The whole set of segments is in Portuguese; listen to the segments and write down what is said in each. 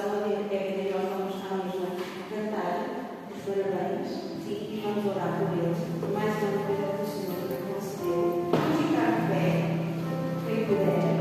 estão a ver, é que nós vamos à mesma cantar os parabéns, sim, e vamos orar por eles, por mais uma coisa que o Senhor concedeu. Vamos ficar de pé, quem puder.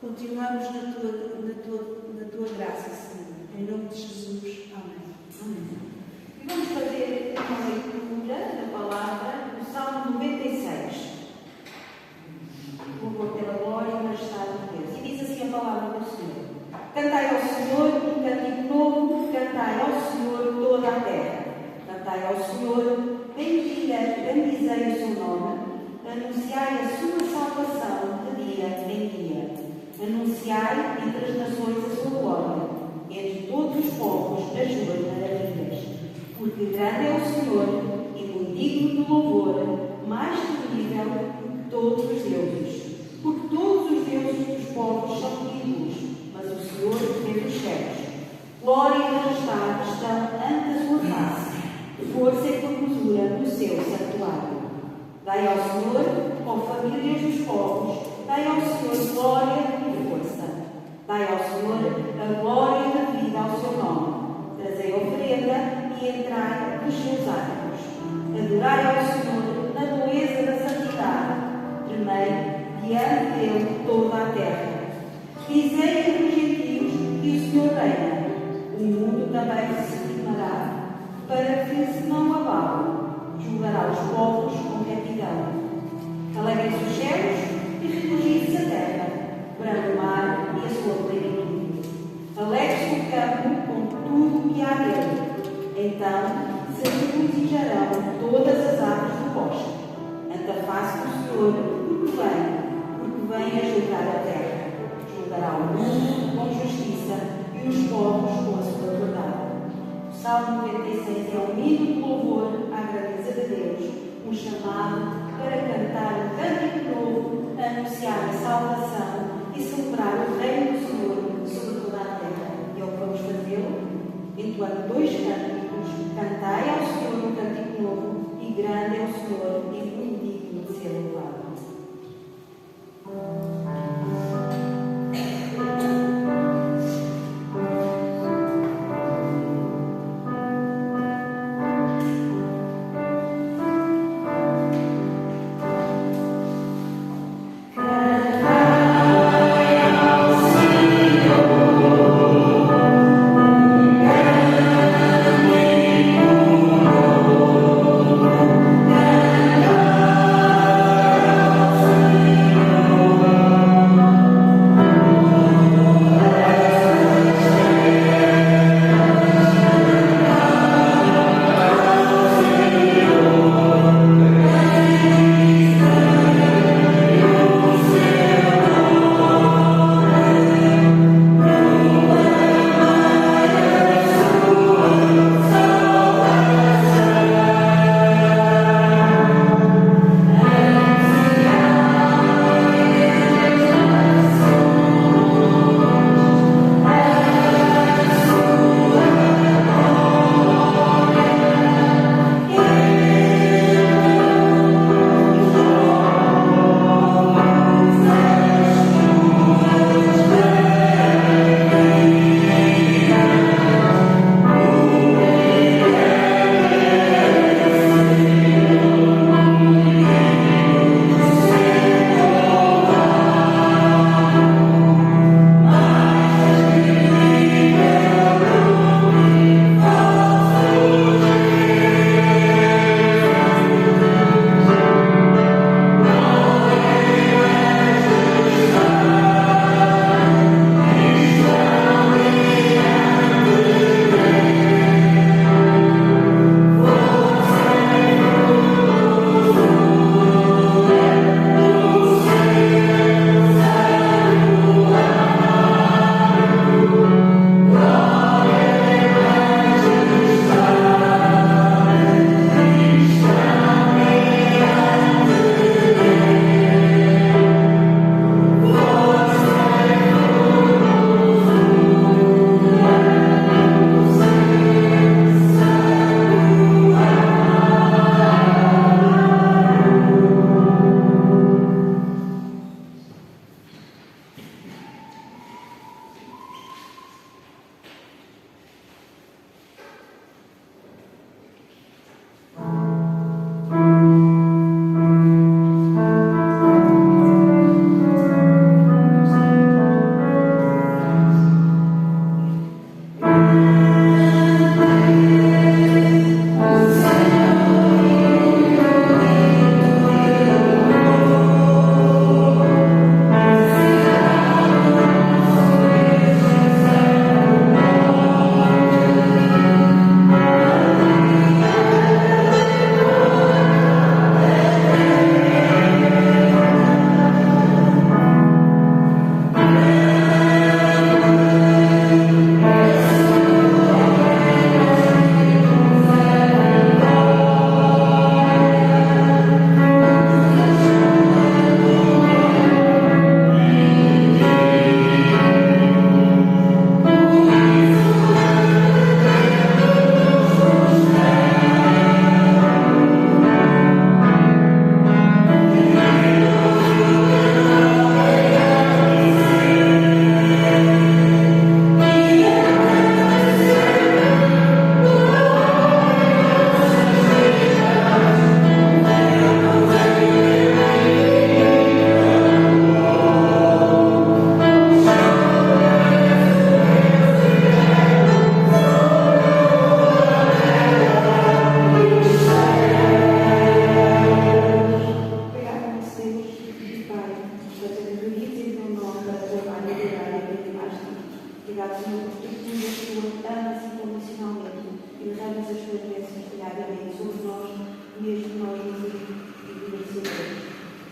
Continuamos na tua graça, Senhor. Em nome de Jesus. Amém. E vamos fazer uma leitura leitura da palavra do Salmo 96. Louvor pela glória e majestade de Deus. E diz assim a palavra do Senhor: Cantai ao Senhor um cântico novo, cantai ao Senhor toda a terra. Cantai ao Senhor, bendizei o seu nome, anunciai a sua salvação de dia em dia. Anunciai entre as nações a sua glória, entre todos os povos as suas maravilhas. Porque grande é o Senhor e muito digno de louvor, mais temível que todos os deuses. Porque todos os deuses dos povos são ídolos, mas o Senhor fez os céus. Glória e majestade estão ante a sua face, força e formosura no seu santuário. Dai ao Senhor, ó famílias dos povos, dai ao Senhor glória e força. Dai ao Senhor a glória devida ao seu nome. Trazei oferenda e entrai nos seus átrios. Adorai ao Senhor na beleza da santidade. Tremei diante dele toda a terra. Dizei entre os gentios que o Senhor reina. O mundo também se firmará, para que se não abale. Julgará os povos com retidão. Alegrem-se os céus e refugiem-se a terra, brando o mar e a sua plenitude. Alegre-se o campo com tudo o que há nele. Então se regozijarão todas as árvores do bosque, ante a face do Senhor, porque vem a julgar a terra. Julgará o mundo com justiça e os povos com a sua verdade. O Salmo 96 é um hino de louvor à grandeza de Deus, um chamado para cantar um cântico novo, anunciar a salvação e celebrar o reino do Senhor sobre toda a terra. E é o que vamos fazê-lo, entoando dois cânticos. Cantai ao Senhor um cântico novo, e grande é o Senhor e muito digno de ser louvado. Cantai e merecedores.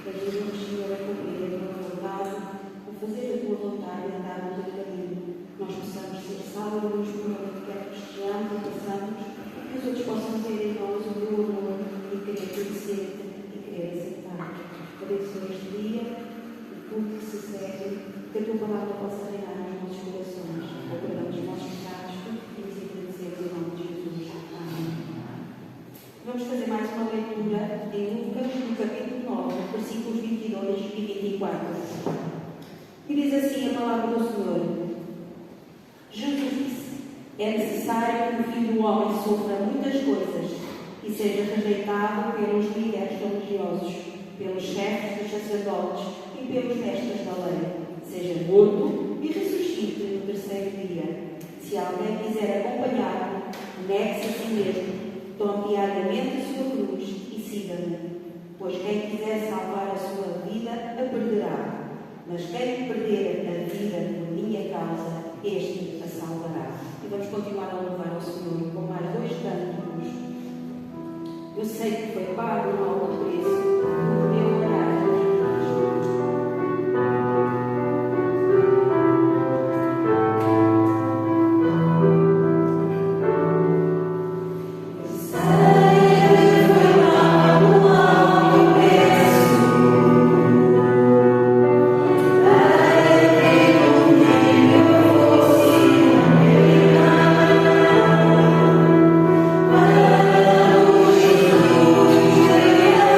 Ajuda-nos, Senhor, a cumprir a tua vontade, a fazer a tua vontade e andar no teu caminho. Nós possamos ser salvos por onde quer que estejamos e passamos, que os outros possam ver em nós o teu amor e querer conhecer-te e querer aceitar-te. Abençoa este dia, o culto que se segue, que a tua palavra possa reinar nos nossos corações, o perdão dos nossos pecados e nos agradecemos em nome de Jesus. Amém. Vamos fazer mais uma leitura em Lucas, no capítulo 9, versículos 22 e 24. E diz assim a palavra do Senhor. Jesus disse: é necessário que o Filho do Homem sofra muitas coisas e seja rejeitado pelos líderes religiosos, pelos chefes dos sacerdotes e pelos mestres da lei, seja morto e ressuscite no terceiro dia. Se alguém quiser acompanhar-me, negue-se a si mesmo, tome diariamente a sua cruz e siga-me. Pois quem quiser salvar a sua vida, a perderá. Mas quem perder a vida por minha causa, este a salvará. E vamos continuar a louvar ao Senhor com mais 2 cânticos. Eu sei que foi pago um alto preço. Eu orar. Yeah.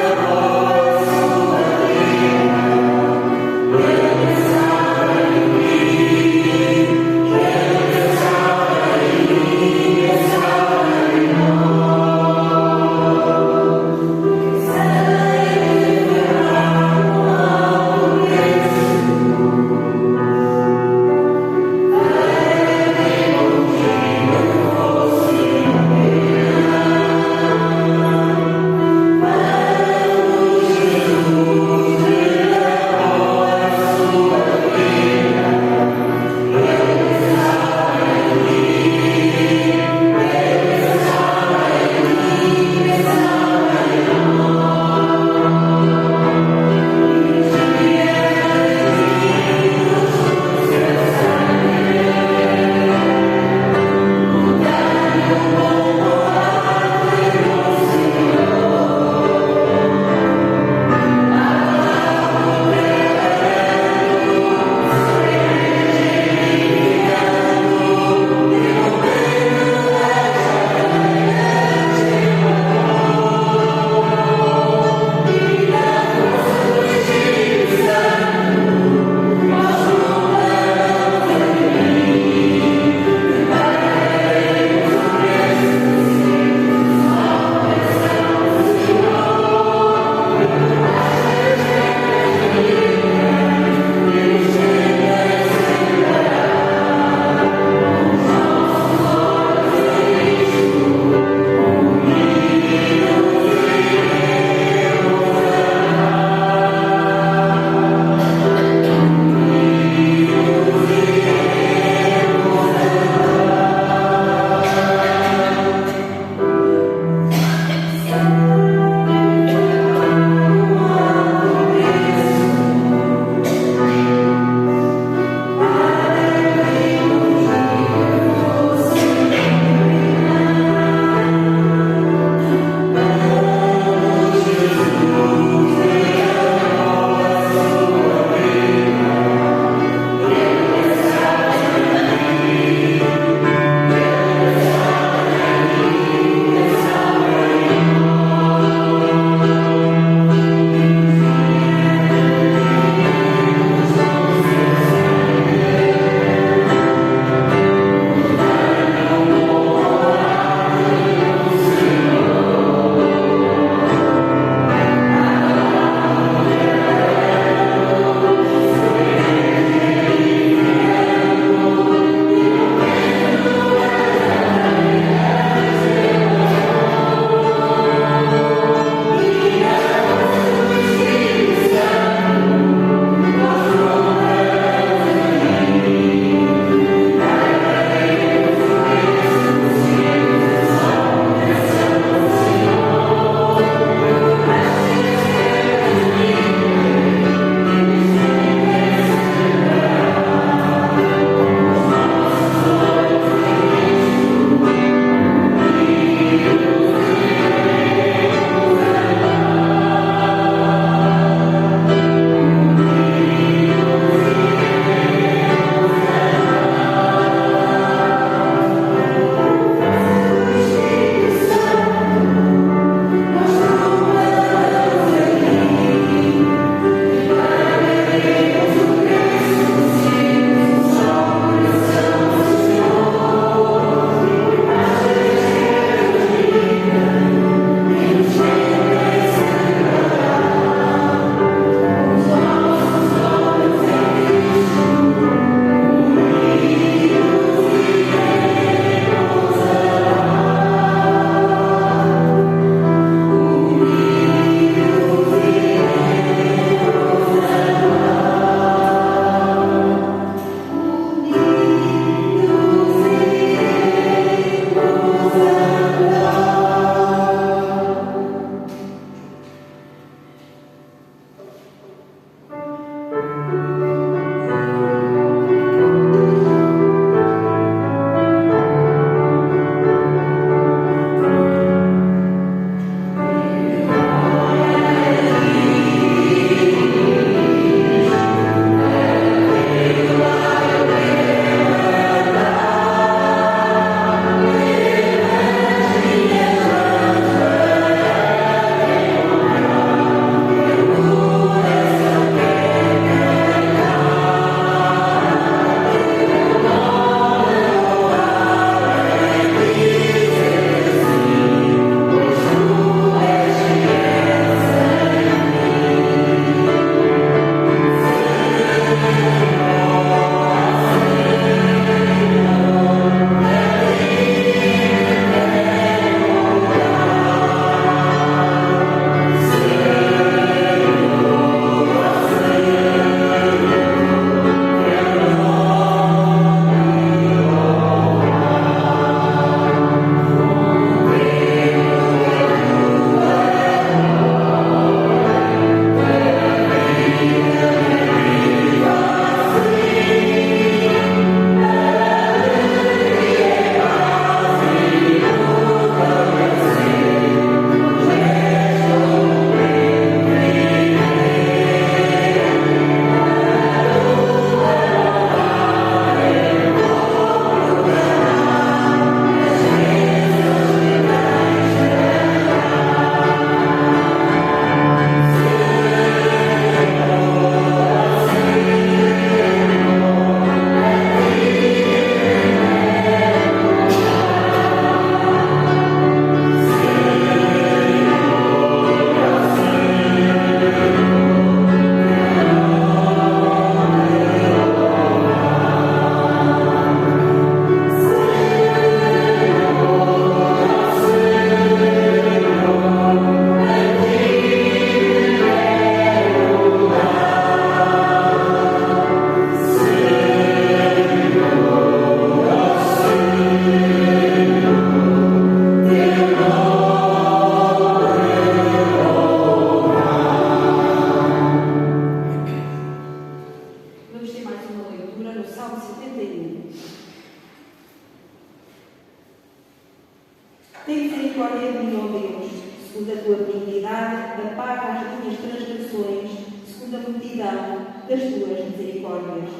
apaga as minhas transgressões, segundo a multidão das tuas misericórdias.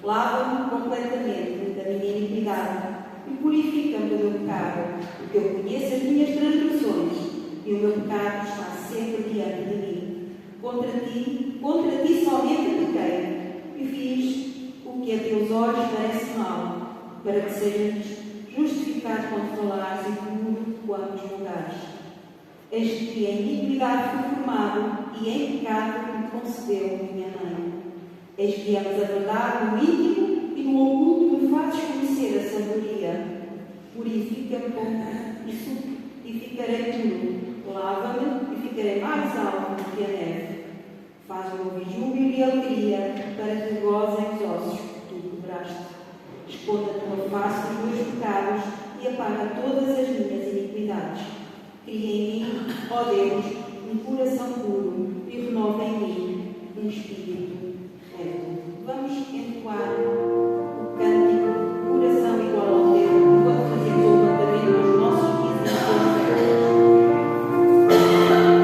Lava-me completamente da minha iniquidade e purifica-me do meu pecado, porque eu conheço as minhas transgressões e o meu pecado está sempre diante de mim. Contra ti somente pequei e fiz o que a teus olhos parece mal, para que sejas justificado quando falares e puro quando julgares. Eis que em iniquidade fui formado e em pecado me concebeu minha mãe. Eis que amas a verdade no íntimo e no oculto me fazes conhecer a sabedoria. Purifica-me e ficarei puro. Lava-me e ficarei mais alto do que a neve. Faz-me ouvir júbilo e alegria, para que gozem os ossos que tu quebraste. Esconda a tua face dos meus pecados e apaga todas as minhas iniquidades. Cria em mim, ó Deus, um coração puro e renova em mim um espírito reto. Vamos entoar o cântico Coração Igual ao Teu, enquanto fazemos o levantamento dos nossos dias Thank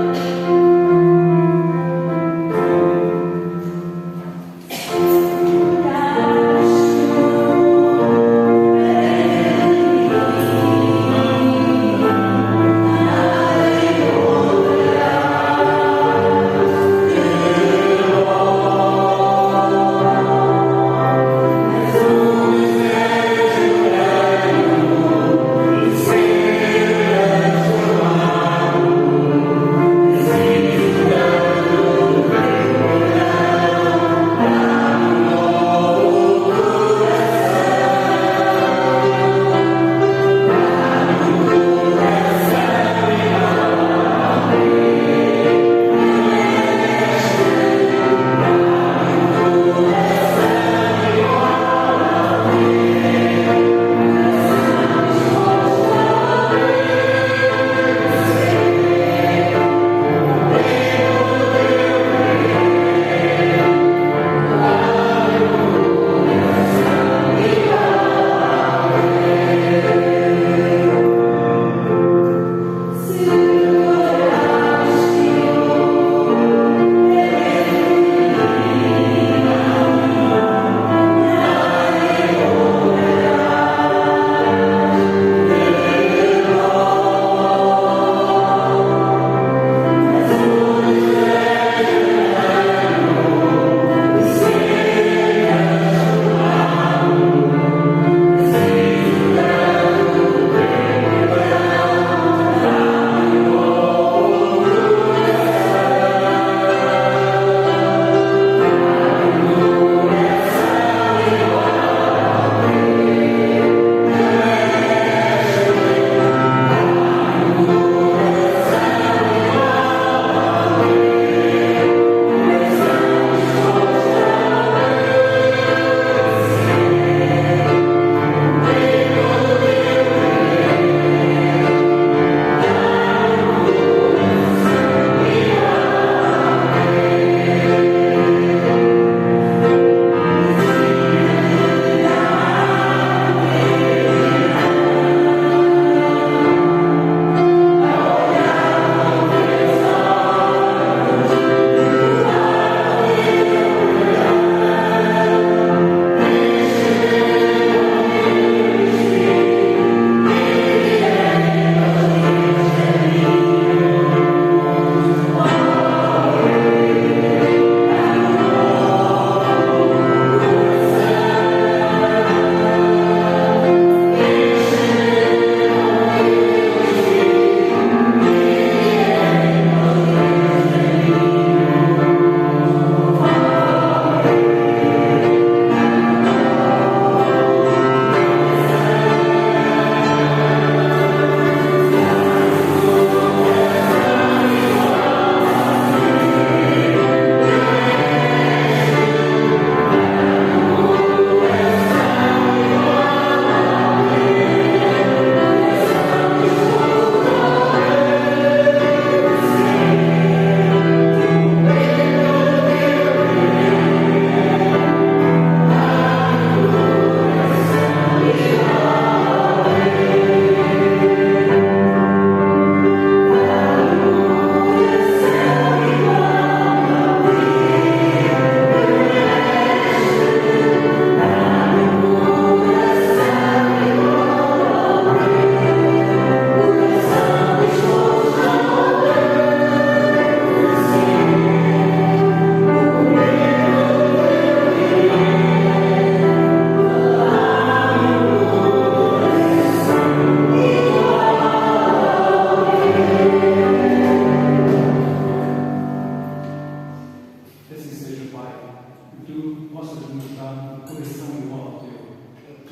coração igual ao teu.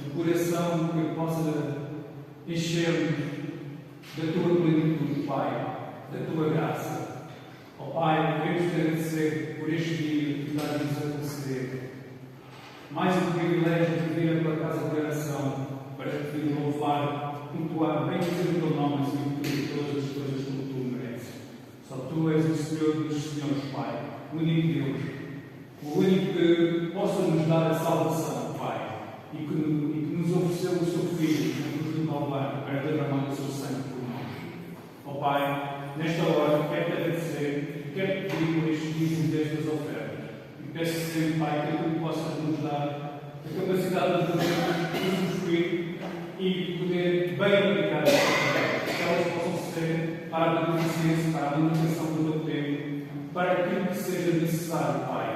Um coração que possa encher-nos da tua plenitude, Pai, da tua graça. Ó Pai, queremos te agradecer por este dia que tu dás-nos a conceder. Mais um privilégio de vir à tua casa de oração para te louvar, cultuar, bem dizer o teu nome, Senhor, por todas as coisas como tu mereces. Só tu és o Senhor dos Senhores, Pai, o único Deus, o único que possa nos dar a salvação, Pai, e que nos ofereceu o seu Filho na cruz do Calvário para derramar o seu sangue por nós. Ó Pai, nesta hora quero-te agradecer, quero-te pedir por estes dízimos destas ofertas. E peço sempre, Pai, que tu possas nos dar a capacidade de usufruir e poder bem aplicar estas ofertas, que elas possam ser para a beneficência, para a manutenção do teu tempo, para aquilo que seja necessário, Pai.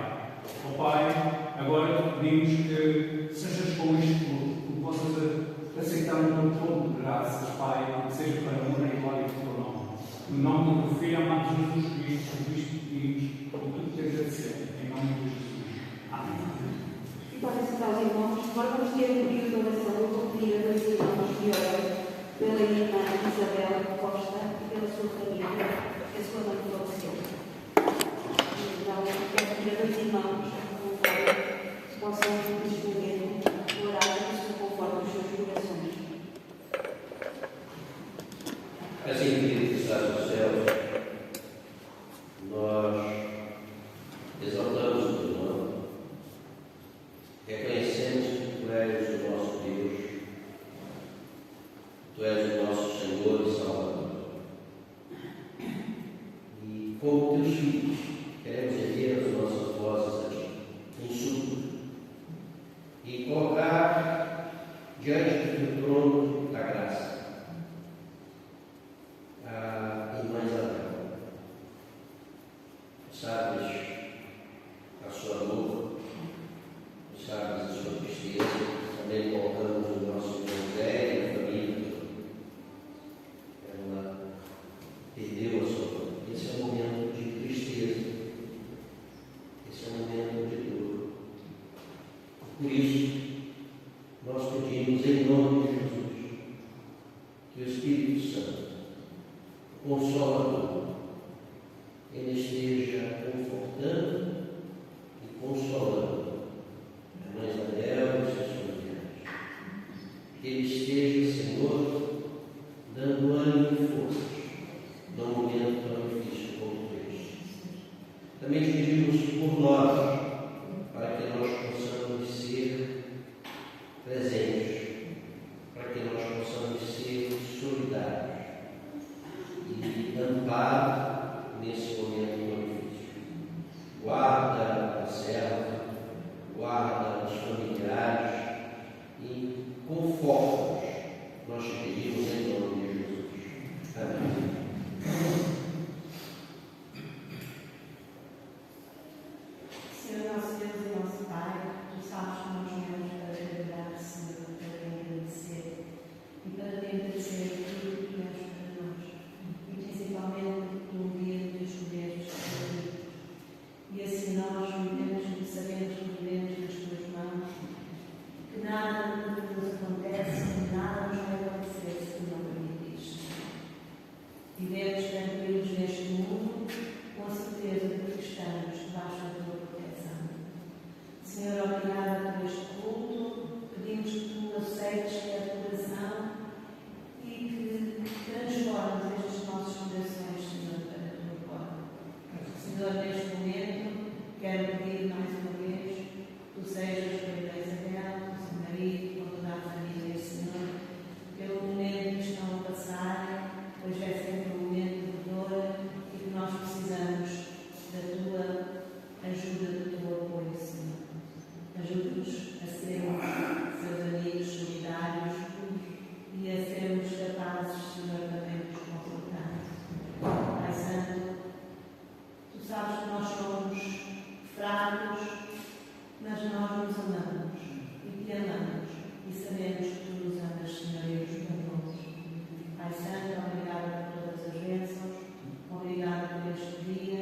Ó Pai, agora pedimos que sejas com este culto, que possas aceitar o teu trono de graças, Pai, que seja para a honra e glória do teu nome. No nome do teu Filho, amado Jesus Cristo, por isto pedimos, por tudo que te agradecemos. Em nome de Jesus. Amém. E podem sentar os irmãos. Agora vamos ter um período de oração. Eu vou pedir a dois irmãos que orem pela irmã Isabel Costa e pela sua família, que a sua mãe faleceu. Então, quero pedir a dois irmãos que possam, neste momento, orar isso conforme os seus corações. Assim, querido que estás nos céus, nós exaltamos o teu nome, reconhecemos que tu és o nosso Deus, tu és o nosso Senhor e Salvador. E como teus filhos, queremos erguer as nossas vozes a ti, em súplica, e colocar diante do teu trono da graça a irmã Isabel. Sabes a sua dor, sabes a sua tristeza, também colocamos o nosso irmão Zé e a família. Ela perdeu a sua dor. Esse é um momento de tristeza, esse é um momento de dor. Por isso, nós pedimos em nome de Jesus que o Espírito Santo, o Consolador, ele esteja confortando e consolando a irmã Isabel e os seus familiares. Que ele esteja, Senhor, dando ânimo e forças num momento tão difícil como este. Também te pedimos por nós, para que nós possamos ser presentes, para que nós possamos ser solidários e amparar nesse momento tão difícil. Guarda a serva, guarda os familiares e conforta-os. Nós te pedimos em nome de Jesus. Amém. Senhor nosso Deus e nosso Pai, tu sabes que nós viemos para te adorar, Senhor, para te agradecer e para te agradecer tudo que tu és para nós, e principalmente por um dia de escolheres para ti. E assim nós vivemos e sabemos que vivemos nas tuas mãos, que nada nos acontece, nada nos vai acontecer se tu não permitires. Vivemos tranquilos neste mundo, com a certeza de que estamos debaixo da tua proteção. Senhor, obrigada por este culto, pedimos que tu aceites cada coração e que transformes estes nossos corações, Senhor, para a tua glória. Senhor, neste momento, quero pedir mais uma vez que tu sejas com a irmã Isabel, com o seu marido, com toda a família, Senhor, pelo momento que estão a passar, pois é sempre um momento de dor e que nós precisamos da tua ajuda, do teu apoio, Senhor. Ajuda-nos a sermos seus amigos solidários e a sermos capazes, Senhor, também de nos consultar. Pai Santo, tu sabes que nós somos fracos, mas nós nos amamos e te amamos e sabemos que tu nos amas, Senhor, e nos perdoas. Pai Santo, obrigado por todas as bênçãos, obrigado por este dia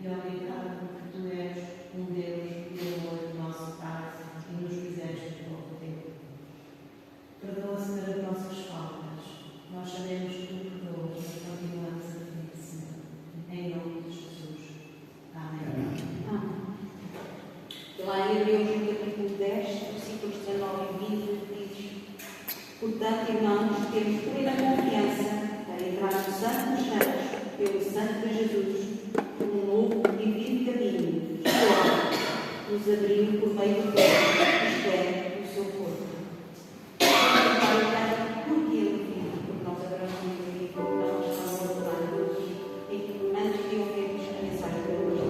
e obrigado porque tu és um Deus de amor, nosso Pai, e nos fizeste temos plena confiança para entrar no Santo dos Santos, pelo sangue de Jesus, por um novo e vivo caminho, que agora nos abriu por meio do corpo, isto é, do seu corpo. Porque ele vive, porque nós adoramos o vivo, porque nós estamos a adorar a Deus, e antes de ouvirmos a mensagem de hoje,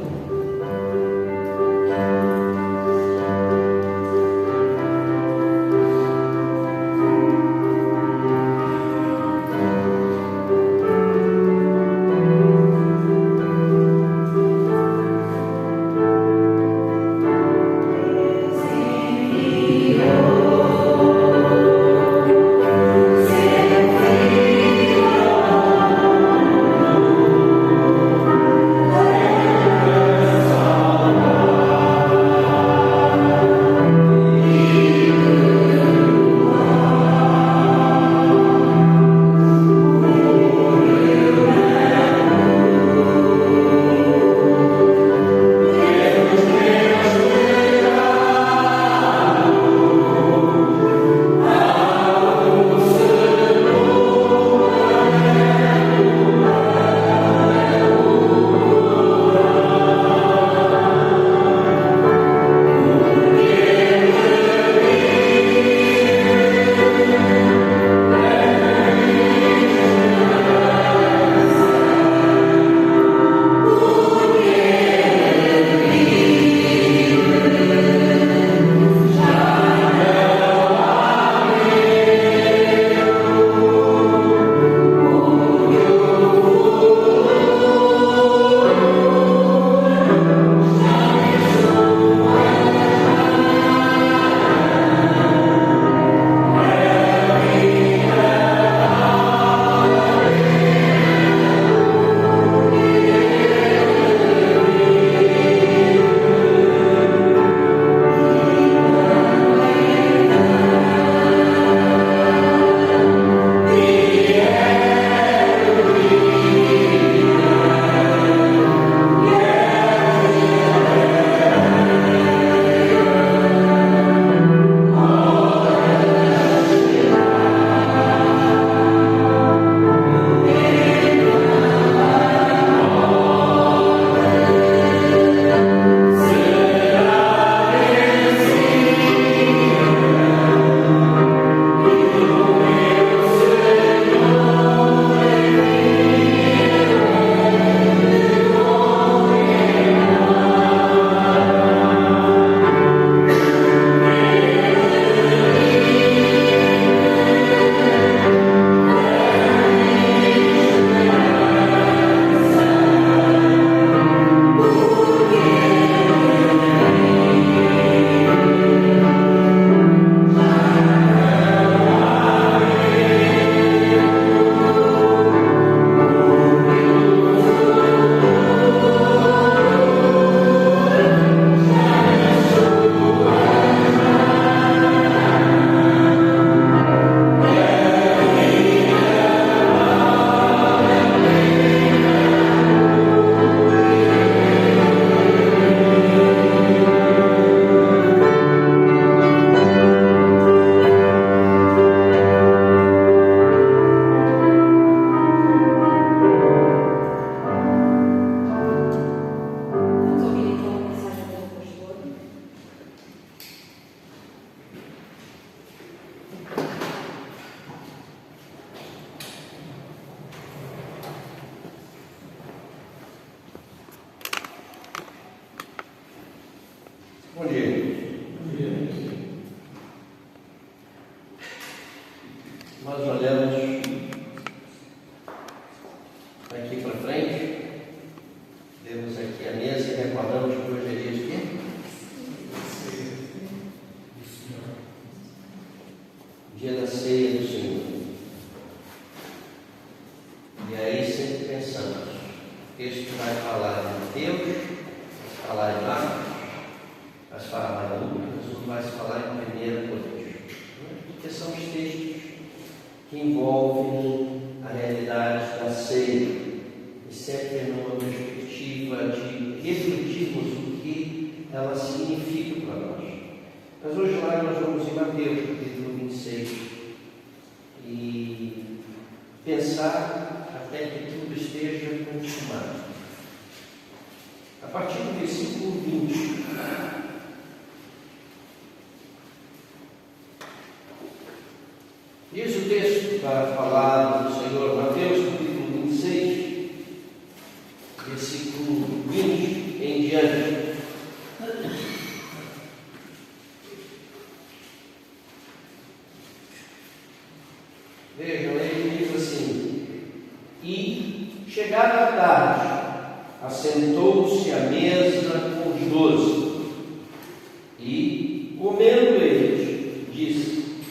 Bom dia. Nós olhamos aqui para frente, vemos aqui a mesa e recordamos que hoje é dia de quê? Dia da ceia do Senhor. E aí sempre pensamos, o texto vai falar de Deus, vai falar de Marcos, vai falar de Lucas, ou vai falar em 1 Coríntios. Porque são os textos que envolvem a realidade da ceia, e sempre numa perspectiva de refletirmos o que ela significa para nós. Mas hoje lá nós vamos em Mateus, capítulo 26, e pensar até que tudo esteja consumado. A partir do versículo 20. Diz o texto da palavra do Senhor, Mateus capítulo 26, versículo 20 em diante. Vejam, ele diz assim: e chegada a tarde, assentou-se à mesa com os 12, e, comendo eles, disse: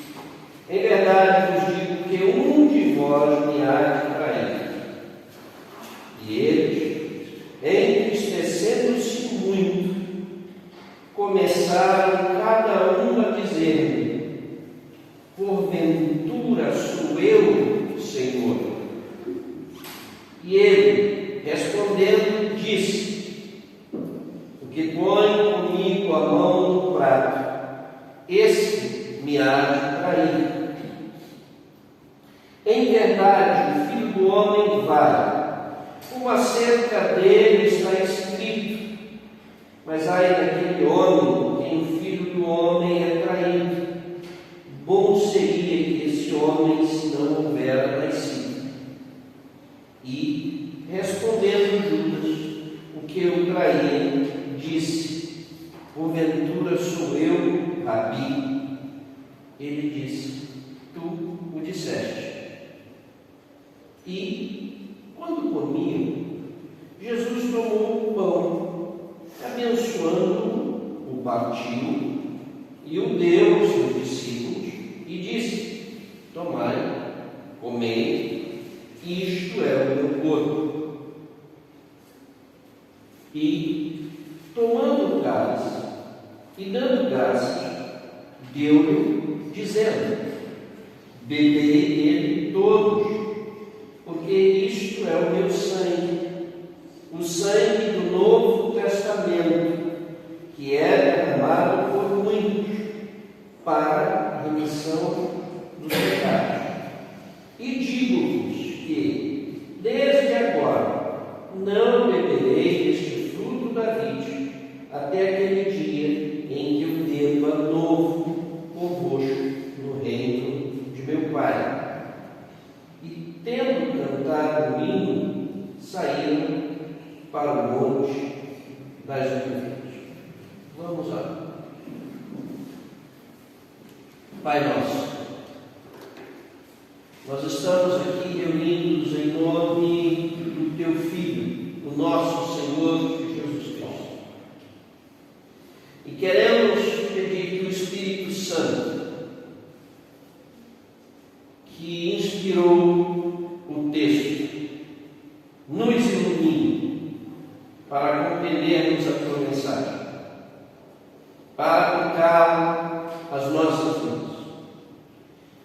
em verdade vos digo que um de vós me há de trair. E eles, entristecendo-se muito, começaram cada um a dizer-lhe: porventura sou eu, Senhor? E ele, respondendo, disse: o que põe comigo a mão no prato, esse me há de trair. Em verdade, o Filho do Homem vai, como acerca dele está escrito, mas ai daquele homem quem o Filho do Homem é traído. Bom seria que esse homem se não houvera nascido. E, respondendo Judas, o que o traía, disse: porventura sou eu, Rabi? Ele disse: tu o disseste. E, quando comiam, Jesus tomou o pão, abençoando-o, o partiu e o deu aos seus discípulos e disse: tomai, comei, isto é o meu corpo. E, tomando o cálice e dando graças, deu-lhe, dizendo: beberei dele todos, porque isto é o meu sangue, o sangue do Novo Testamento, que é derramado por muitos para a remissão dos pecados. E digo-vos que, desde agora, não beberei deste fruto da vide, até aquele dia em que eu deva novo convosco no reino de meu Pai. E, tendo cantado o hino, saíram para o monte das Oliveiras. Vamos lá. Pai nosso, nós estamos aqui reunidos em nome do Teu Filho, o nosso Senhor Jesus Cristo. E queremos pedir que o Espírito Santo, que inspirou o texto, nos ilumine para compreendermos a Tua mensagem, para aplicá-la às nossas vidas,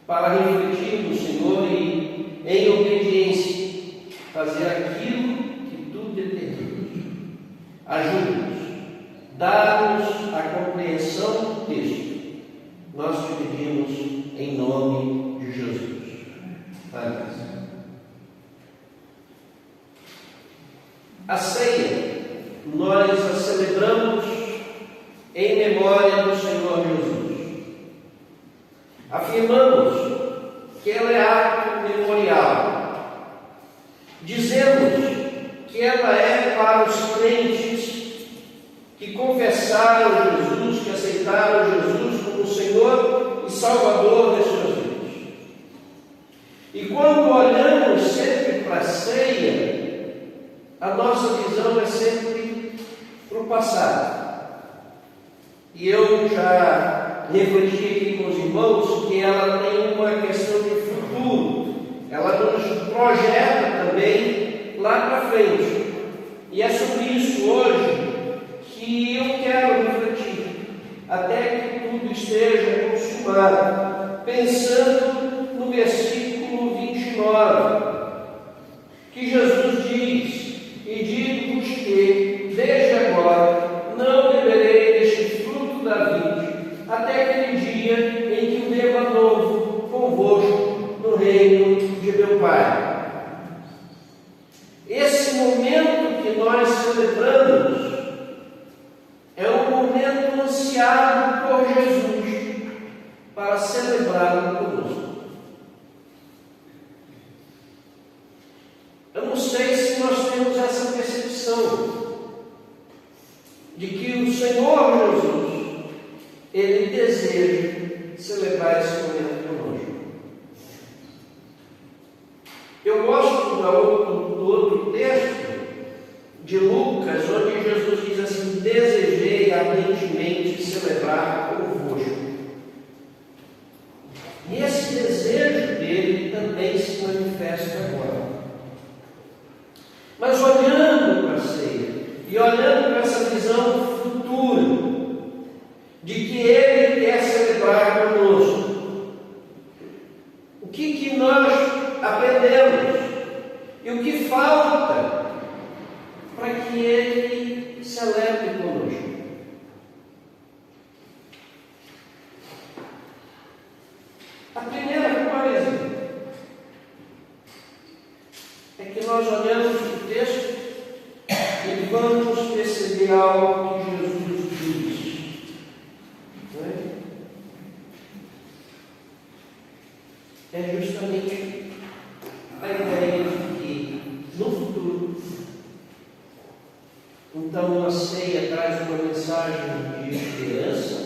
para refletirmos, Senhor, e, em obediência, fazer aquilo que Tu determinas. Ajuda-nos, dá-nos a compreensão do texto. Nós te pedimos em nome de Jesus. Amém. A ceia, nós a celebramos em memória do Senhor Jesus. Afirmamos que ela é ato memorial. Dizemos que ela é para os crentes que confessaram Jesus, que aceitaram Jesus como Senhor e Salvador das suas vidas. E quando olhamos sempre para a ceia, a nossa visão é sempre para o passado. E eu já refleti aqui com os irmãos que ela tem uma questão de futuro. Ela nos projeta também lá para frente. E é sobre isso hoje que eu quero refletir, até que tudo esteja consumado, pensando no versículo 29, que Jesus diz: e digo-vos que, desde agora, não beberei deste fruto da vide, até aquele dia em que o deva novo convosco no reino de meu Pai. providenciado por Jesus para celebrá-lo conosco. Eu não sei se nós temos essa percepção de que o Senhor Jesus, Ele deseja celebrar esse momento conosco. Eu gosto do outro texto de Lucas, onde Jesus diz assim: desejei ardentemente celebrar convosco. E esse desejo dele também se manifesta agora. Mas olhando para a ceia e olhando para essa visão futura de que Ele quer celebrar conosco, o que nós aprendemos e o que falta para que Ele celebre conosco? A primeira coisa é que nós olhamos o texto e vamos perceber algo que Jesus diz. Não é? É justamente a ideia de que no futuro, então a ceia traz uma mensagem de esperança,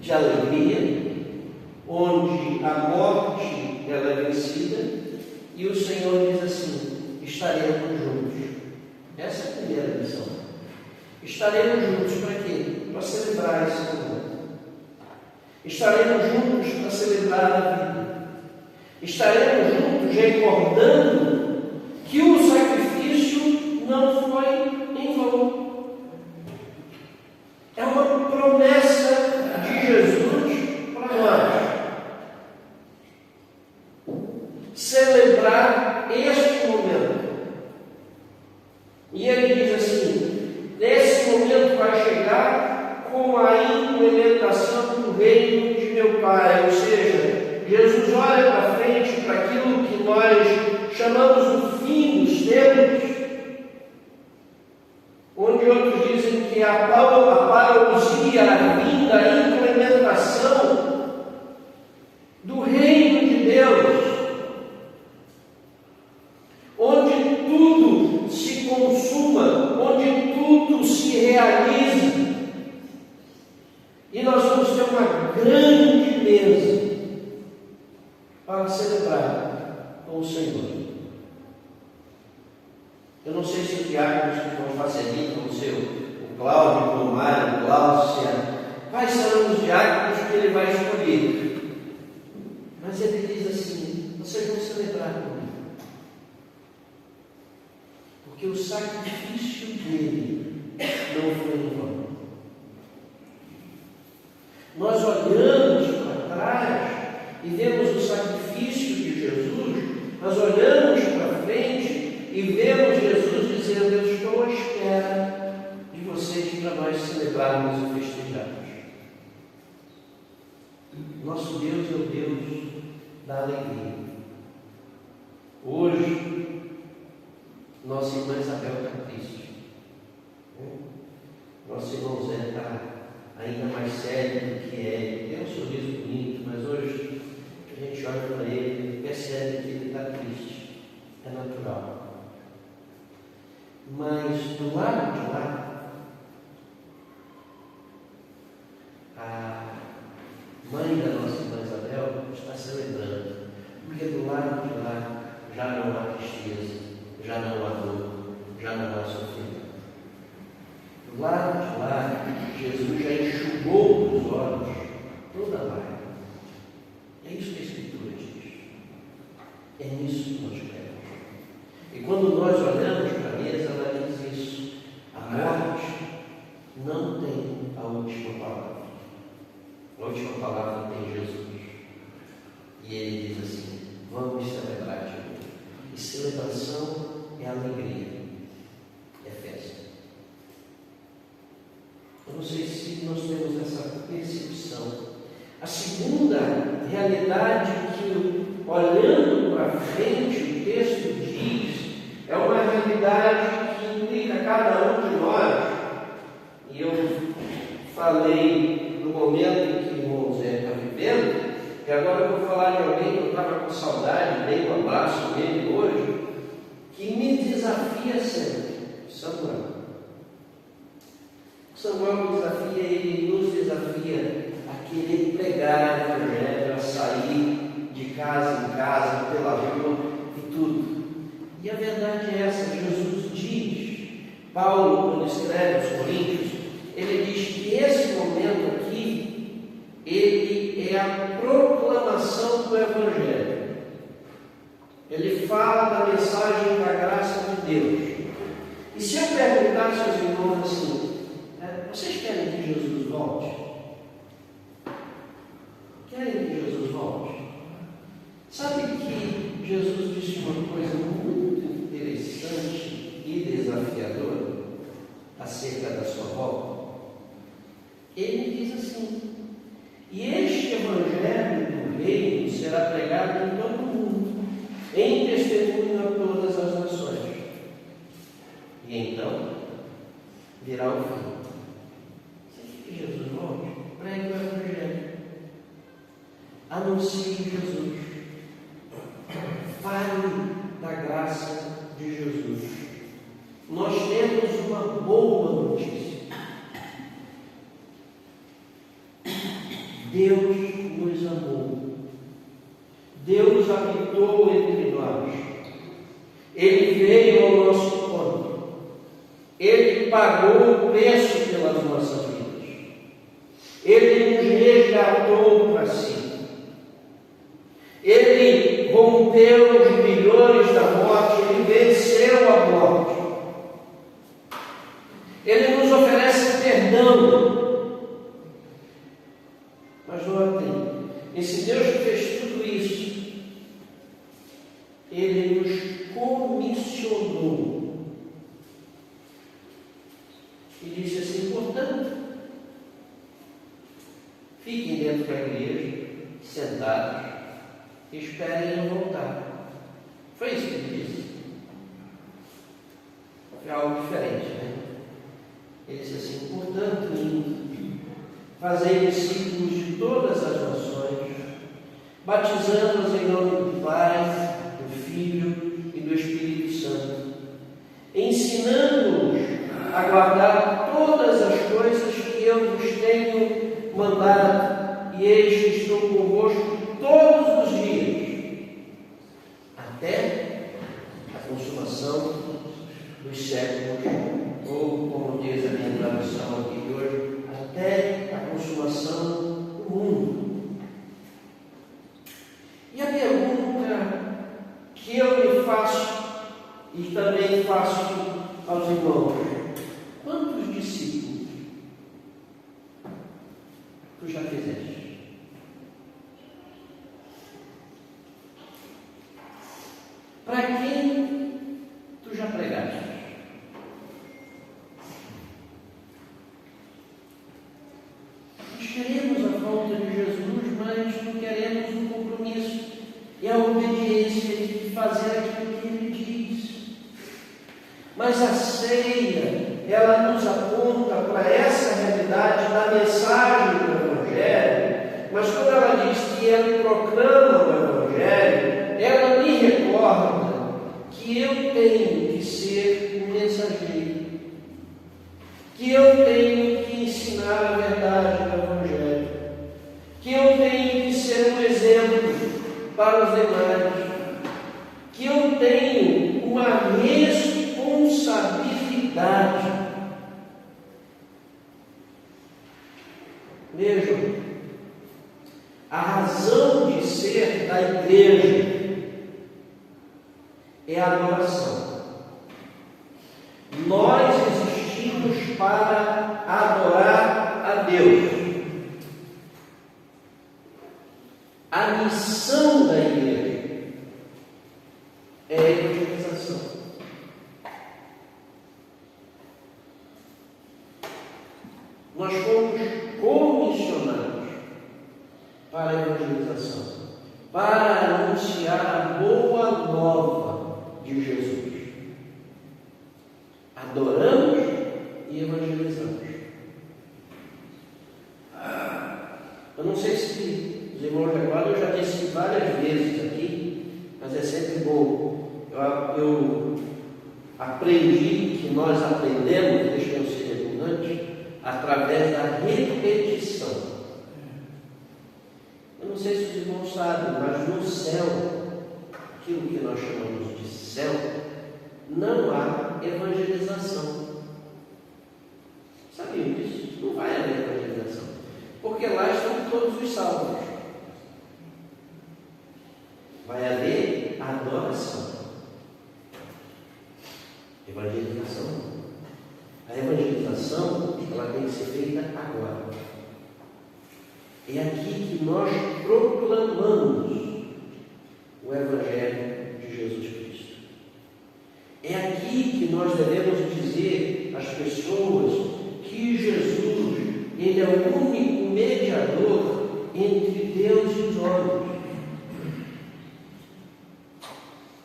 de alegria, onde a morte ela é vencida. E o Senhor diz assim: estaremos juntos. Essa é a primeira lição. Estaremos juntos para quê? Para celebrar esse momento. Estaremos juntos para celebrar a vida. Estaremos juntos recordando que o sacrifício não foi em vão. É uma promessa de Jesus para nós. Celebrar este momento. E ele diz assim: nesse momento vai chegar com a implementação do reino de meu Pai. Ou seja, Jesus olha para frente para aquilo que nós chamamos o fim dos tempos, onde outros dizem que a parousia, a vinda, a implementação do reino de Deus, onde tudo se consuma, onde tudo se realiza, e nós vamos ter uma grande mesa para celebrar com o Senhor. Eu não sei se os diáconos que vão fazer ali, como o Cláudio, o Mário, o Glaucia, quais serão os diáconos que ele vai escolher, mas ele diz assim: vocês vão celebrar comigo. Porque o sacrifício dele não foi em vão. Nós olhamos para trás e vemos o sacrifício de Jesus, nós olhamos para frente e vemos Jesus dizendo: eu estou à espera de vocês para nós celebrarmos e festejarmos. Nosso Deus é o Deus da alegria. Hoje, nossa irmã Isabel está triste. Nosso irmão Zé está ainda mais sério do que é. Tem um sorriso bonito, mas hoje a gente olha para ele e percebe que ele está triste. É natural. Mas do lado de lá, a mãe da nossa irmã Isabel está celebrando. Porque do lado de lá já não há tristeza, já não há dor, já não há sofrimento. Do lado de lá, Jesus já enxugou dos olhos toda a lágrima. É isso que a Escritura diz. É nisso que nós queremos. E quando nós olhamos para a mesa, ela diz isso: a morte não tem a última palavra. A última palavra tem Jesus. E ele diz assim: vamos celebrar de novo. E celebração é alegria, é festa. Eu não sei se nós temos essa percepção. A segunda realidade que, olhando para frente, o texto diz, é uma realidade que implica cada um de nós. E eu falei do momento em que o irmão Zé está vivendo, e agora eu vou falar de alguém que eu estava com saudade, dei um abraço nele hoje, que me desafia sempre, Samuel. Samuel me desafia, ele nos desafia a querer pregar o Evangelho, a sair de casa em casa, pela rua e tudo. E a verdade é essa, Jesus diz, Paulo, quando escreve aos Coríntios, ele diz que esse momento aqui, ele é a proclamação do Evangelho. Ele fala da mensagem da graça de Deus. E se eu perguntasse aos irmãos assim, vocês querem que Jesus volte? Querem que Jesus volte? Sabe que Jesus disse uma coisa muito interessante e desafiadora acerca da sua volta? Ele diz assim: e este Evangelho do Reino será pregado em todo o mundo, em testemunho a todas as nações. E então virá o fim. Você quer que Jesus volte? Pregue o Evangelho. Anuncie Jesus. Fale da graça de Jesus. Nós temos uma boa notícia. Deus nos amou. Deus habitou entre nós. Ele veio ao nosso encontro. Ele pagou o preço pelas nossas vidas. Ele nos resgatou para si. Ele rompeu os milhões da morte. Ele venceu a morte. Ele nos oferece perdão. Mas notem, esse Deus que fez tudo isso, Ele nos comissionou. E disse assim: portanto, fiquem dentro da igreja, sentados, e esperem eu voltar. Foi isso que ele disse. Foi algo diferente, né? Ele disse assim: portanto, fazei discípulos de todas as nações, batizando-os em nome do Pai, do Filho e do Espírito Santo, ensinando-os a guardar todas as coisas que eu vos tenho mandado, e eis que estou convosco todos os dias, até a consumação dos séculos, ou como diz a minha tradução aqui de hoje, até a consumação do mundo. E a pergunta que eu me faço, e também faço aos irmãos: quantos discípulos tu já fizeste? Para quem tu já pregaste? Nós queremos a volta de Jesus, mas não queremos um compromisso e a obediência de fazer aquilo que Ele diz. Mas a ceia, ela nos aponta para essa realidade da mensagem do Evangelho, mas quando ela diz que ela proclama o Evangelho, ela me recorda que eu tenho que ser um mensageiro, que eu tenho que ensinar a verdade do Evangelho, que eu tenho que ser um exemplo para os demais, que eu tenho uma responsabilidade. Vejam, a razão de ser da igreja é a adoração. Nós existimos para adorar a Deus. A missão da igreja é a evangelização. Nós fomos comissionados para a evangelização, para anunciar a boa nova de Jesus. Adoramos e evangelizamos. Eu não sei se os irmãos recordam, eu já disse várias vezes aqui, mas é sempre bom. Eu aprendi que nós aprendemos, deixa eu ser redundante, através da repetição. Eu não sei se os irmãos sabem, mas no céu, aquilo que nós chamamos de céu, não há evangelização. Sabiam disso? Não vai haver evangelização. Porque lá estão todos os salvos. Vai haver adoração. Evangelização não. A evangelização, ela tem que ser feita agora. É aqui que nós proclamamos o Evangelho de Jesus Cristo. É aqui que nós devemos dizer às pessoas que Jesus, Ele é o único mediador entre Deus e os homens.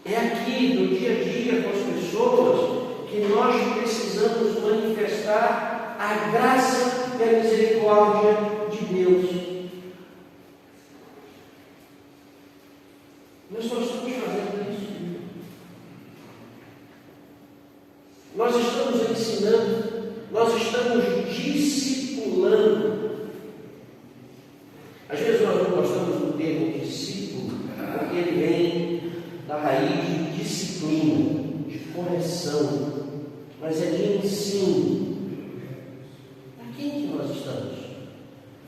É aqui, no dia a dia, com as pessoas, que nós precisamos manifestar a graça e a misericórdia de Deus. Nós só estamos fazendo isso. Nós estamos ensinando, nós estamos discipulando. Às vezes nós não gostamos do termo discípulo, porque ele vem da raiz de disciplina, de correção, mas é de ensino. A quem que nós estamos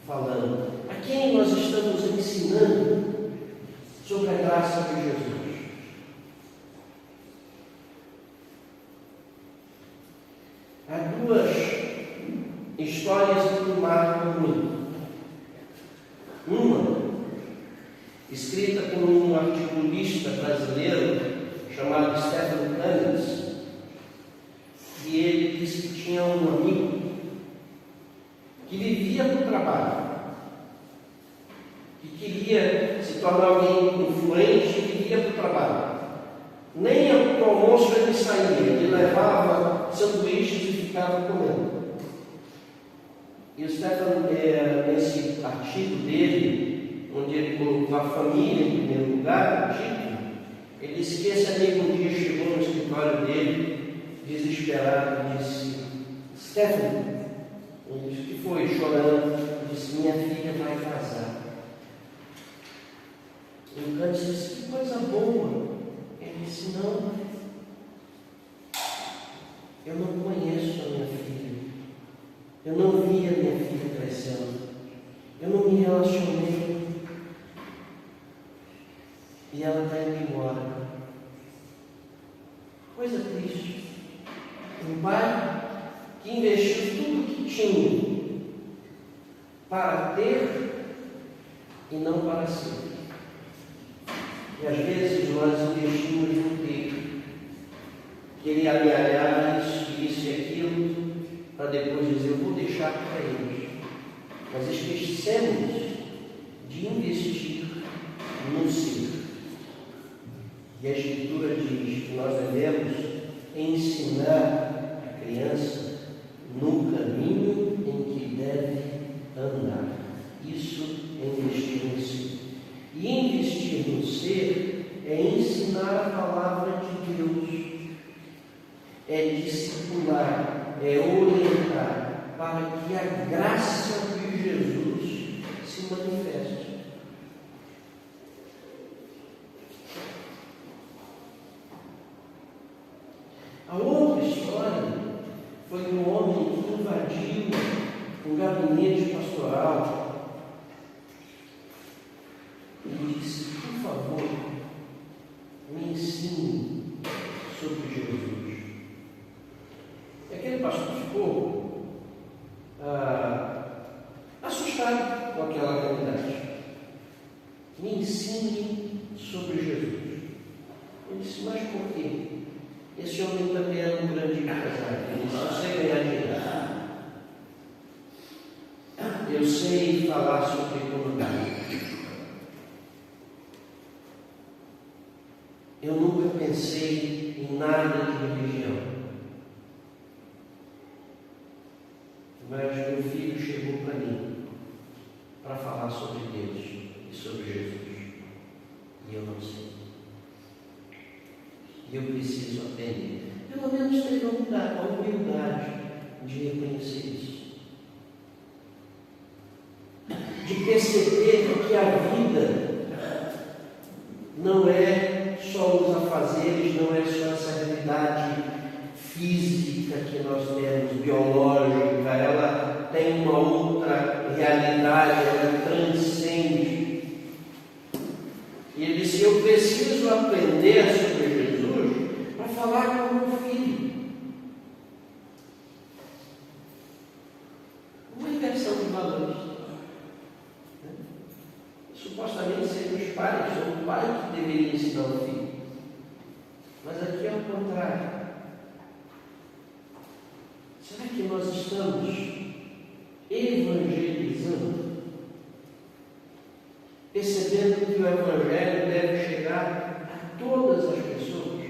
falando? A quem nós estamos ensinando sobre a graça de Jesus? Há duas histórias que me marcam muito. Uma, escrita por um articulista brasileiro chamado Stephen Cummings, e ele disse que tinha um amigo que vivia no trabalho, que queria se tornar alguém influente e vivia para o trabalho. Nem para o almoço ele saía, ele levava sanduíches e ficava comendo. E o Stephen, nesse artigo dele, onde ele colocou a família em primeiro lugar, no título, ele disse que esse amigo um dia chegou no escritório dele, desesperado, e disse: Stephen, ele disse que foi chorando, disse: minha filha vai casar. E o cara disse: que coisa boa. Ele disse: não, eu não conheço a minha filha, eu não vi a minha filha crescendo, eu não me relacionei, e ela está indo embora. Coisa triste. Um pai que investiu tudo que tinha para ter e não para ser. E às vezes nós investimos no ter, querer amealhar isso e aquilo, para depois dizer: eu vou deixar para eles. Mas esquecemos de investir no ser. E a Escritura diz que nós devemos ensinar a criança no caminho em que deve andar. Isso é investir no ser. E investir no ser é ensinar a palavra de Deus, é discipular, é orientar para que a graça de Jesus se manifeste. A outra história foi de um homem que invadiu um gabinete pastoral e disse: por favor, me ensine sobre Jesus. E aquele pastor ficou assustado com aquela realidade. Me ensine sobre Jesus. Ele disse: mas por quê? Esse homem também era um grande empresário. Ele disse: eu sei ganhar dinheiro, eu sei falar sobre economia, eu nunca pensei em nada de religião, mas meu filho chegou para mim, para falar sobre Deus e sobre Jesus. E eu não sei. E eu preciso aprender. Pelo menos ter a humildade de reconhecer isso. De perceber que a vida não é só os afazeres, não é só essa realidade física que nós temos, biológica, ela tem uma outra realidade, ela transcende. E ele disse: eu preciso aprender sobre Jesus para falar como um filho. Uma inversão de valores. Supostamente seriam os pais, ou o pai que deveria ensinar o filho. Mas aqui é o contrário. Será que nós estamos evangelizando? Percebendo que o Evangelho deve chegar a todas as pessoas?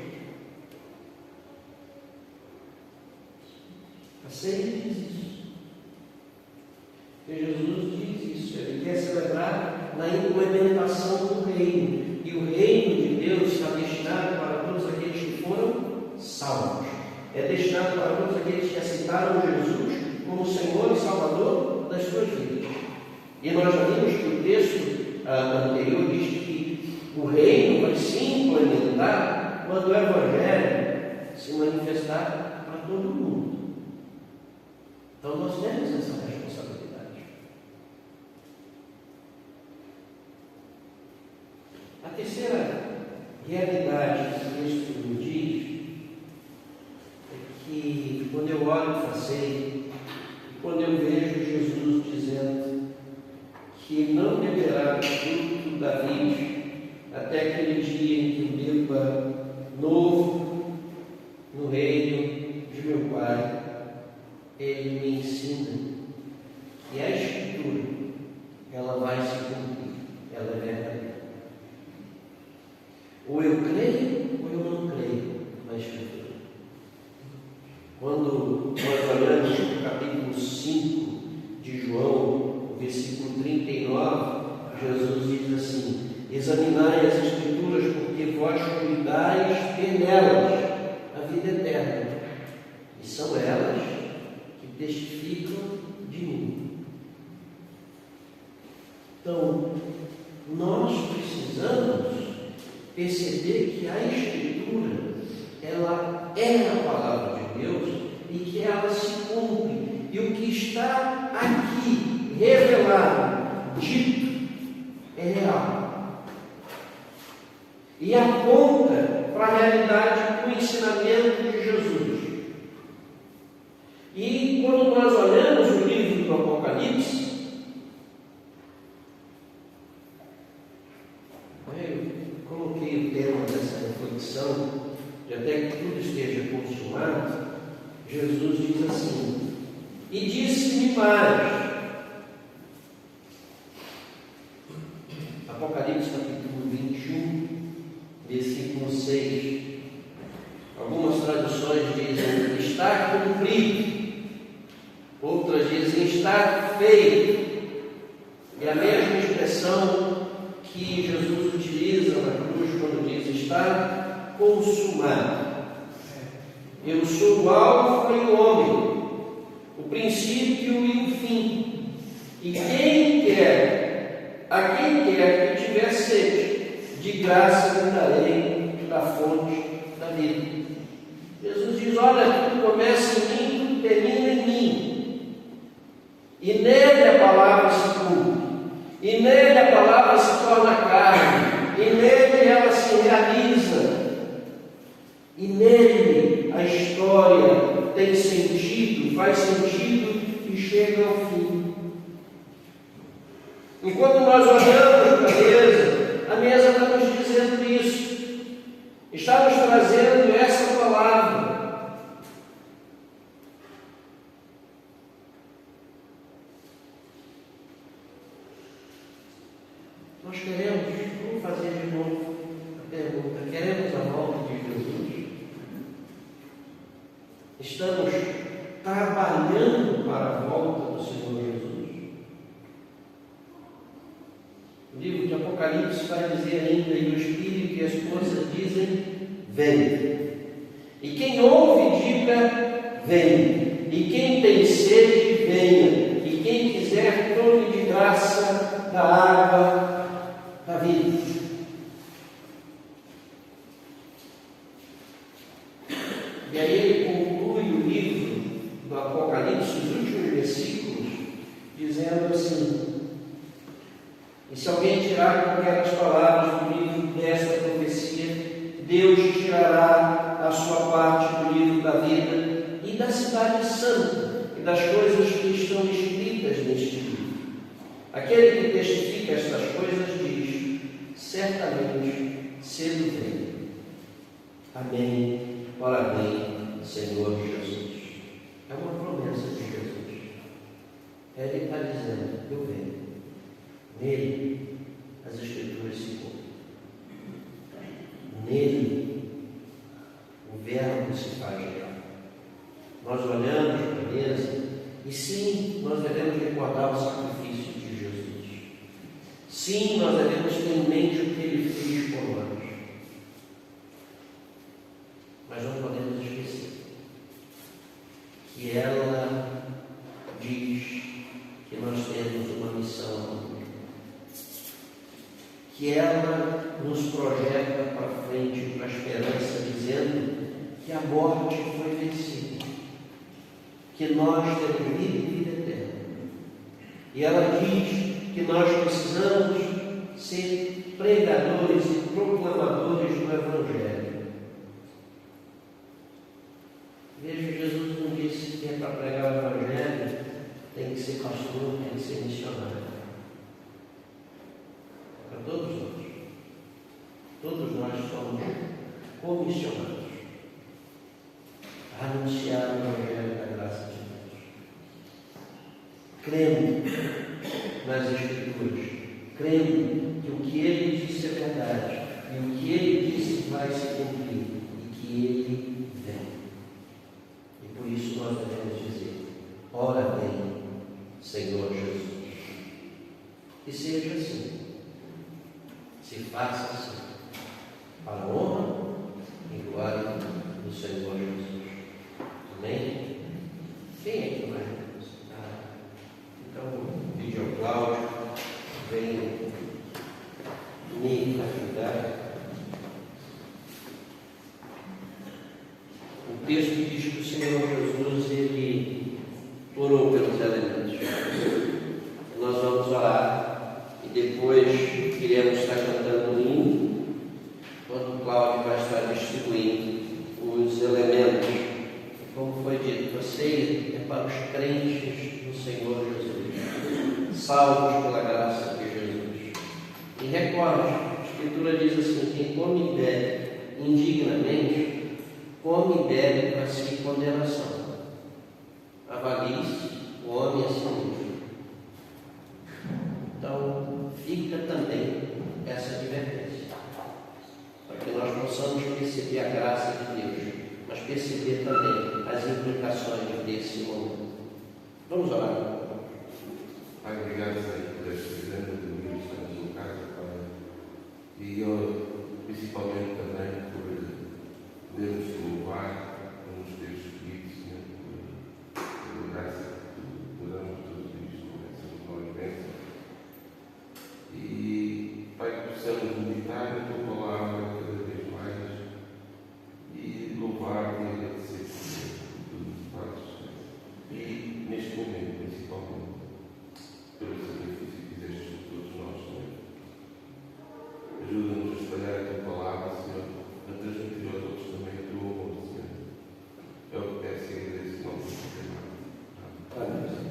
A ceia diz isso. E Jesus diz isso. Ele quer celebrar na implementação do reino. E o reino de Deus está destinado para todos aqueles que foram salvos. É destinado para todos aqueles que aceitaram Jesus como Senhor e Salvador das suas vidas. E nós já vimos que o texto anterior diz que o reino vai se implementar quando o Evangelho se manifestar para todo mundo. Então nós temos essa responsabilidade. A terceira realidade que o texto nos diz é que quando eu olho para a ceia, quando eu vejo Jesus dizendo que não beberá o fruto da vide até aquele dia em que beba novo no reino de meu Pai, ele me ensina que a Escritura, ela vai se cumprir, ela é verdadeira. Ou eu creio, ou eu não creio na Escritura. Quando nós olhamos o capítulo 5 de João, versículo 39, Jesus diz assim: examinai as Escrituras, porque vós cuidais ter nelas a vida eterna, e são elas que testificam de mim. Então, nós precisamos perceber que a Escritura, ela é a palavra de Deus e que ela se cumpre. E o que está aqui revelado, dito, é real. E aponta para a realidade do ensinamento de Jesus. E quando nós olhamos o livro do Apocalipse, eu coloquei o tema dessa reflexão, de até que tudo esteja consumado. Jesus diz assim: e disse-me mais. Apocalipse capítulo 21, versículo 6. Algumas traduções dizem: está cumprido. Outras dizem: está feito. E a mesma expressão que Jesus utiliza na cruz quando diz: está consumado. Eu sou o alfa e o ômega, o princípio e o fim. E a quem quer que tiver sede, de graça lhe darei da fonte da vida. Jesus diz: olha, tudo começa em mim, tudo termina em mim. E nele a palavra se cumpre. E nele a palavra se torna carne. E nele ela se realiza. E nele a história tem sentido, faz sentido e chega ao fim. Enquanto nós olhamos para a mesa está nos dizendo isso. Está nos trazendo essa palavra. Nós vamos fazer de novo a pergunta: queremos a volta de Jesus? Estamos trabalhando para a volta do Senhor Jesus? Apocalipse vai dizer ainda, e o Espírito e a esposa dizem, vem. E quem ouve, diga, vem. E quem tem sede, venha. E quem quiser, tome de graça da água da vida. E aí ele conclui o livro do Apocalipse, os últimos versículos, dizendo assim: e se alguém tirar aquelas palavras do livro desta profecia, Deus tirará a sua parte do livro da vida e da cidade santa e das coisas que estão escritas neste livro. Aquele que testifica estas coisas diz: certamente cedo vem. Amém. Ora bem, Senhor Jesus. É uma promessa de Jesus. Ele está dizendo: eu venho. Nele as Escrituras se cumprem. Nele o Verbo se faz real. Nós olhamos para a mesa e sim, nós devemos recordar o sacrifício de Jesus. Sim, nós devemos ter em mente o que Ele fez por nós. Mas não podemos esquecer que ela diz que nós temos uma missão, que ela nos projeta para frente, para a esperança, dizendo que a morte foi vencida, que nós temos vida e vida eterna. E ela diz que nós precisamos ser pregadores e proclamadores do Evangelho. Veja, Jesus não disse que é para pregar o Evangelho tem que ser pastor, tem que ser missionário. Para todos nós. Todos nós somos comissionados a anunciar o Evangelho da graça de Deus. Crendo nas Escrituras, crendo que o que Ele disse é verdade e o que Ele disse vai se cumprir e que Ele vem. E por isso nós devemos dizer: ora bem, Senhor Jesus. E seja assim. Se faça assim, para a honra e glória do Senhor Jesus. Amém? Quem é que vai representar? Então, pedir ao Cláudio, vem me ajudar. O texto diz que o Senhor Jesus, Ele orou pelos elementos. Nós vamos orar e depois iremos estar cantando um hino, quando o Cláudio vai estar distribuindo os elementos. Como foi dito, a ceia é para os crentes no Senhor Jesus, salvos pela graça de Jesus. E recorde, a Escritura diz assim: quem come e bebe indignamente, come e bebe para si condenação. Avalie-se o homem a si mesmo. Então, fica também essa advertência, para que nós possamos perceber a graça de Deus, mas perceber também as implicações desse momento. Vamos orar. Pai, obrigado por este grande domingo que estamos em casa, Pai. E eu, principalmente também por podermos te louvar, por nos teres escolhido, Senhor, por graça que tu damos todos isto, essa nós bênçãos. E, Pai, que possamos meditar na tua palavra cada vez mais e louvar-te e agradecer por tudo que fazes. E, neste momento, principalmente, pelo sacrifício que fizeste por todos nós, Senhor. Ajuda-nos a espalhar a tua palavra, Senhor, a transmitir aos outros também o teu amor, Senhor. É o que peço e agradeço, não por ter nada. Amém.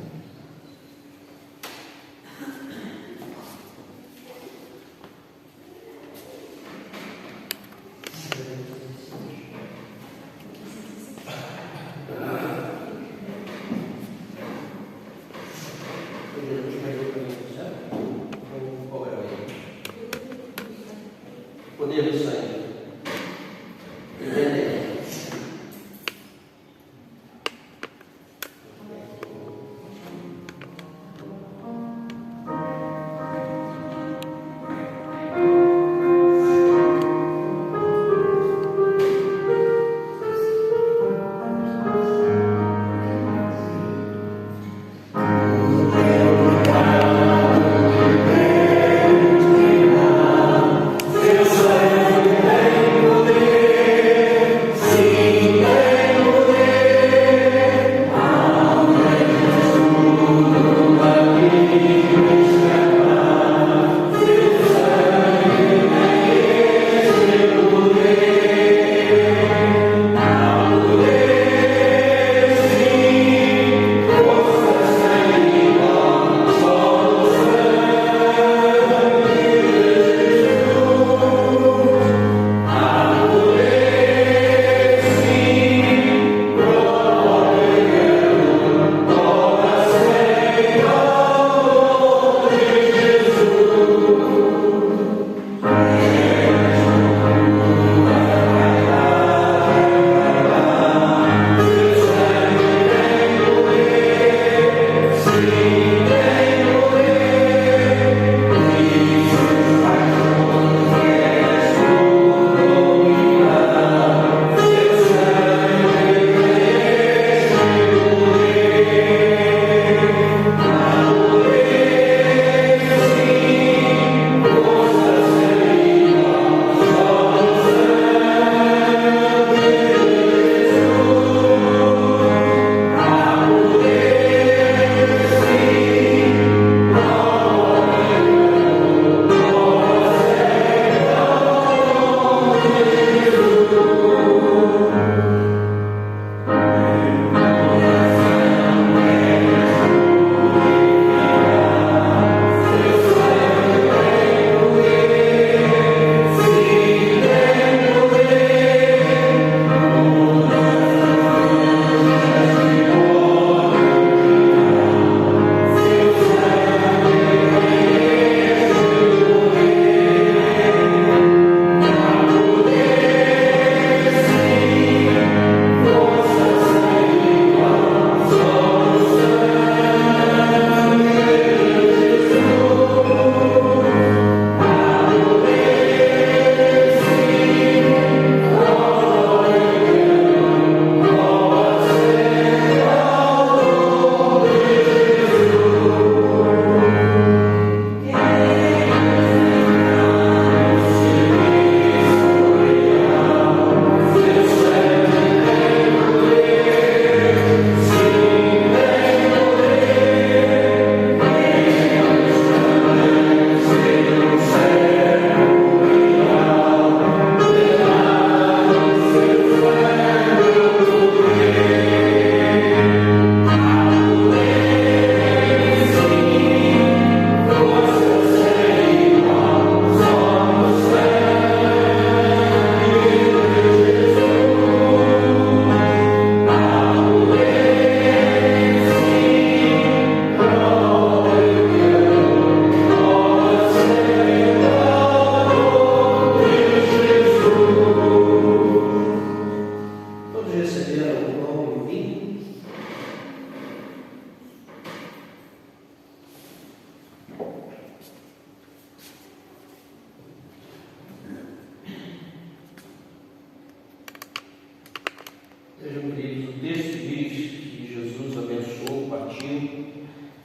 Podemos sair. Entendeu?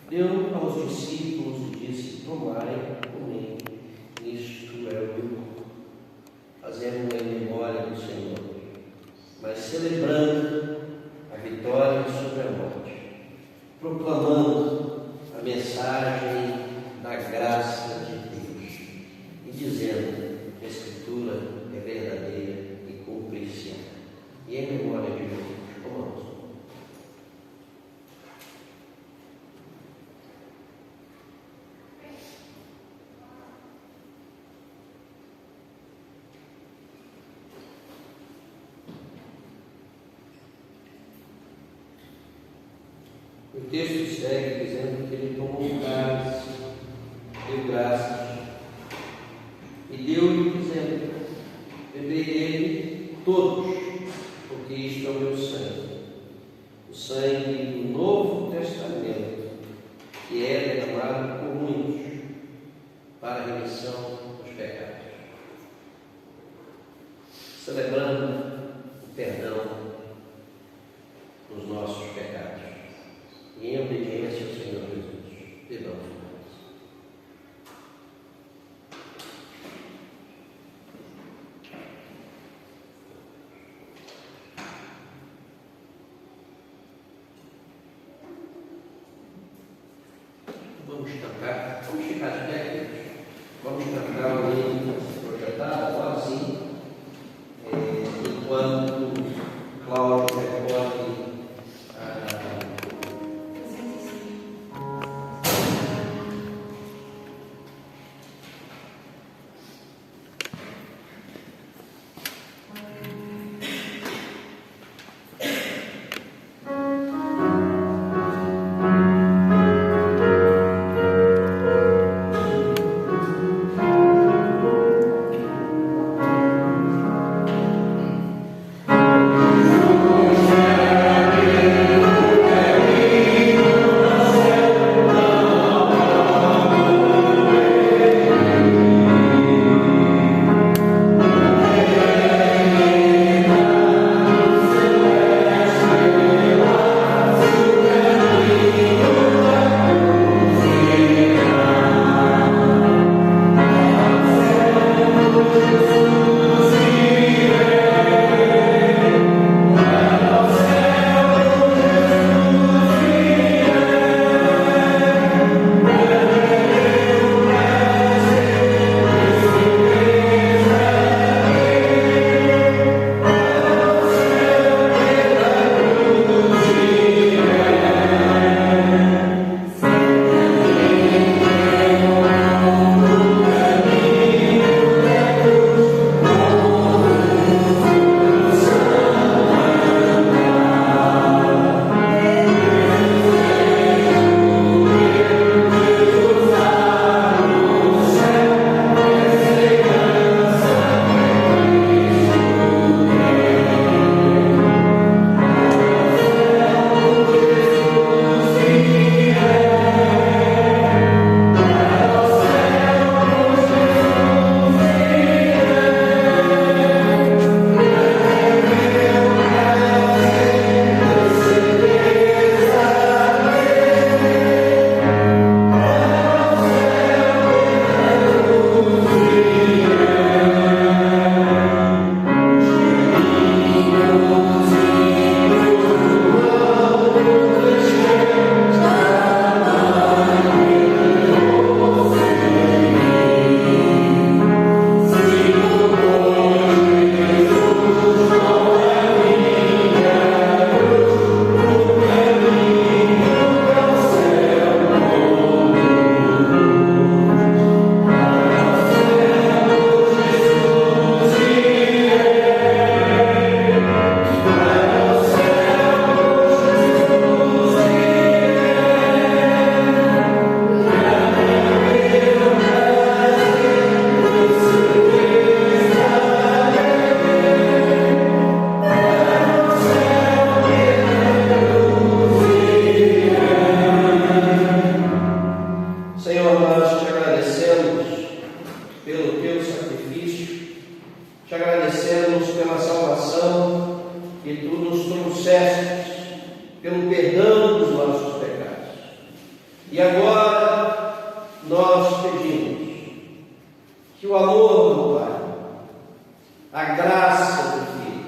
deu aos discípulos e disse: tomai, comei, isto é o meu corpo. Fazemos em memória do Senhor, mas celebrando a vitória sobre a morte, proclamando a mensagem da graça de Deus e dizendo que a Escritura é verdadeira e cumpre-se. E em memória de Jesus, comamos. O texto segue dizendo que ele tomou um cálice, deu graças e deu-lhe dizendo: bebei dele todos, porque isto é o meu sangue, o sangue do Novo Testamento, que é derramado por muitos para a remissão dos pecados. Celebrando o perdão dos nossos pecados e em obediência ao Senhor Jesus, bebamos mais. Vamos cantar, vamos ficar de pé, queridos. Vamos cantar o hino projetado, agora sim, enquanto Cláudio recorre E agora nós pedimos que o amor do Pai, a graça do Filho,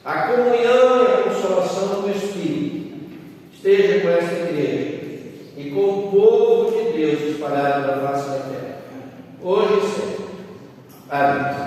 a comunhão e a consolação do Espírito esteja com esta igreja e com o povo de Deus espalhado pela face da terra, hoje e sempre. Amém.